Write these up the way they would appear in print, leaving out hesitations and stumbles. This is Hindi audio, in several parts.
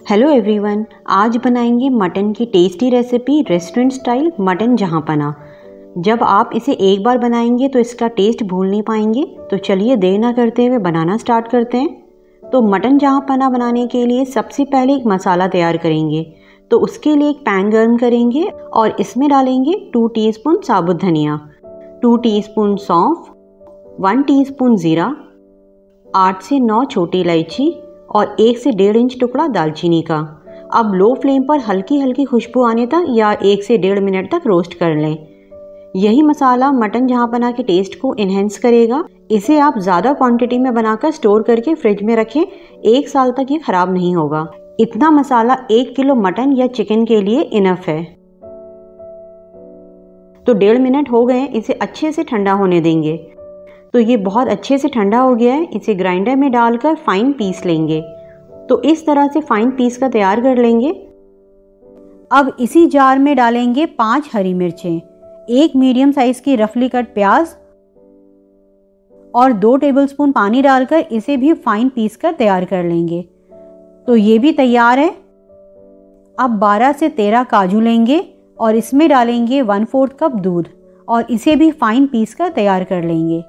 हेलो एवरीवन, आज बनाएंगे मटन की tasty recipe restaurant style mutton जहाँपना। जब आप इसे एक बार बनाएंगे तो इसका टेस्ट भूल नहीं पाएंगे। तो चलिए देर ना करते हुए बनाना स्टार्ट करते हैं। तो मटन जहाँपना बनाने के लिए सबसे पहले एक मसाला तैयार करेंगे। तो उसके लिए एक पैन गर्म करेंगे और इसमें डालेंगे 2 टीस्पून साबुत धनिया, 2 टीस्पून सौंफ, 1 टीस्पून ज़ीरा, 8 से 9 छोटी इलायची और 1 से 1.5 इंच टुकड़ा दालचीनी का। अब लो फ्लेम पर हल्की हल्की खुशबू आने तक या 1 से 1.5 मिनट तक रोस्ट कर लें। यही मसाला मटन जहाँपना के टेस्ट को इन्हेंस करेगा। इसे आप ज़्यादा क्वांटिटी में बनाकर स्टोर करके फ्रिज में रखें, 1 साल तक ये खराब नहीं होगा। इतना मसाला 1 किलो मटन या चिकन के लिए इनफ है। तो 1.5 मिनट हो गए, इसे अच्छे से ठंडा होने देंगे। तो ये बहुत अच्छे से ठंडा हो गया है। इसे ग्राइंडर में डालकर फाइन पीस लेंगे। तो इस तरह से फाइन पीस का तैयार कर लेंगे। अब इसी जार में डालेंगे 5 हरी मिर्चें, 1 मीडियम साइज की रफली कट प्याज और 2 टेबलस्पून पानी डालकर इसे भी फाइन पीस कर तैयार कर लेंगे। तो ये भी तैयार है। अब 12 से 13 काजू लेंगे और इसमें डालेंगे 1/4 कप दूध और इसे भी फाइन पीस कर तैयार कर लेंगे।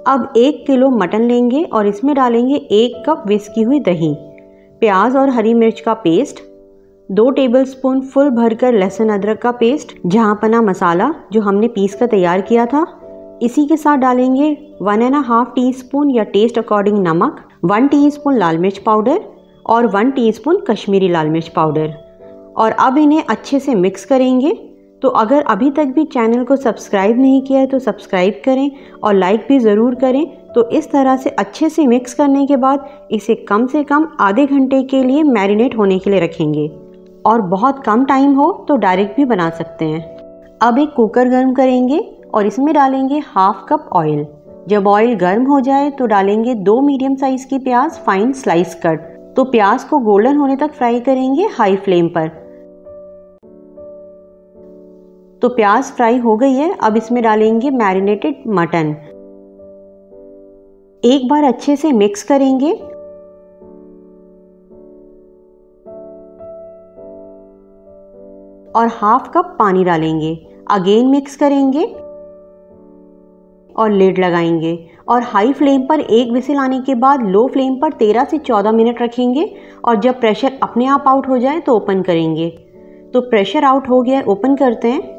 अब 1 किलो मटन लेंगे और इसमें डालेंगे 1 कप विस्क की हुई दही, प्याज और हरी मिर्च का पेस्ट, 2 टेबलस्पून फुल भरकर लहसुन अदरक का पेस्ट, जहाँपना मसाला जो हमने पीस कर तैयार किया था। इसी के साथ डालेंगे 1.5 टीस्पून या टेस्ट अकॉर्डिंग नमक, 1 टीस्पून लाल मिर्च पाउडर और 1 टीस्पून कश्मीरी लाल मिर्च पाउडर। और अब इन्हें अच्छे से मिक्स करेंगे। तो अगर अभी तक भी चैनल को सब्सक्राइब नहीं किया है तो सब्सक्राइब करें और लाइक भी ज़रूर करें। तो इस तरह से अच्छे से मिक्स करने के बाद इसे कम से कम आधे घंटे के लिए मैरिनेट होने के लिए रखेंगे। और बहुत कम टाइम हो तो डायरेक्ट भी बना सकते हैं। अब एक कुकर गर्म करेंगे और इसमें डालेंगे 1/2 कप ऑयल। जब ऑयल गर्म हो जाए तो डालेंगे 2 मीडियम साइज़ की प्याज फाइन स्लाइस कट। तो प्याज को गोल्डन होने तक फ्राई करेंगे हाई फ्लेम पर। तो प्याज फ्राई हो गई है। अब इसमें डालेंगे मैरिनेटेड मटन। एक बार अच्छे से मिक्स करेंगे और 1/2 कप पानी डालेंगे। अगेन मिक्स करेंगे और लिड लगाएंगे और हाई फ्लेम पर 1 विसिल आने के बाद लो फ्लेम पर 13 से 14 मिनट रखेंगे। और जब प्रेशर अपने आप आउट हो जाए तो ओपन करेंगे। तो प्रेशर आउट हो गया है, ओपन करते हैं।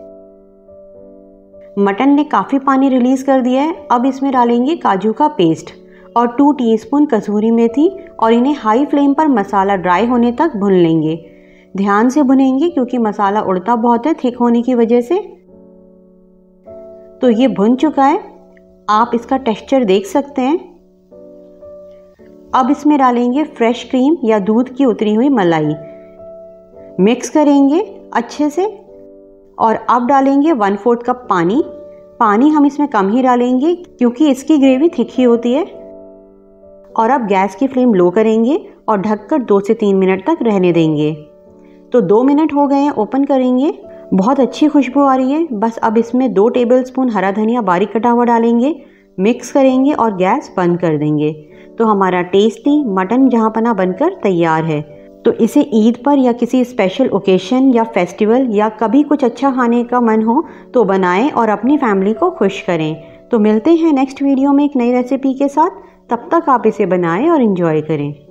मटन ने काफ़ी पानी रिलीज़ कर दिया है। अब इसमें डालेंगे काजू का पेस्ट और 2 टीस्पून कसूरी मेथी और इन्हें हाई फ्लेम पर मसाला ड्राई होने तक भून लेंगे। ध्यान से भुनेंगे क्योंकि मसाला उड़ता बहुत है थिक होने की वजह से। तो ये भुन चुका है, आप इसका टेक्सचर देख सकते हैं। अब इसमें डालेंगे फ्रेश क्रीम या दूध की उतरी हुई मलाई। मिक्स करेंगे अच्छे से और अब डालेंगे 1/4 कप पानी। पानी हम इसमें कम ही डालेंगे क्योंकि इसकी ग्रेवी थिक ही होती है। और अब गैस की फ्लेम लो करेंगे और ढककर 2 से 3 मिनट तक रहने देंगे। तो 2 मिनट हो गए हैं, ओपन करेंगे। बहुत अच्छी खुशबू आ रही है। बस अब इसमें 2 टेबलस्पून हरा धनिया बारीक कटा हुआ डालेंगे, मिक्स करेंगे और गैस बंद कर देंगे। तो हमारा टेस्टी मटन जहाँपना बनकर तैयार है। तो इसे ईद पर या किसी स्पेशल ओकेशन या फेस्टिवल या कभी कुछ अच्छा खाने का मन हो तो बनाएं और अपनी फैमिली को खुश करें। तो मिलते हैं नेक्स्ट वीडियो में एक नई रेसिपी के साथ। तब तक आप इसे बनाएं और एंजॉय करें।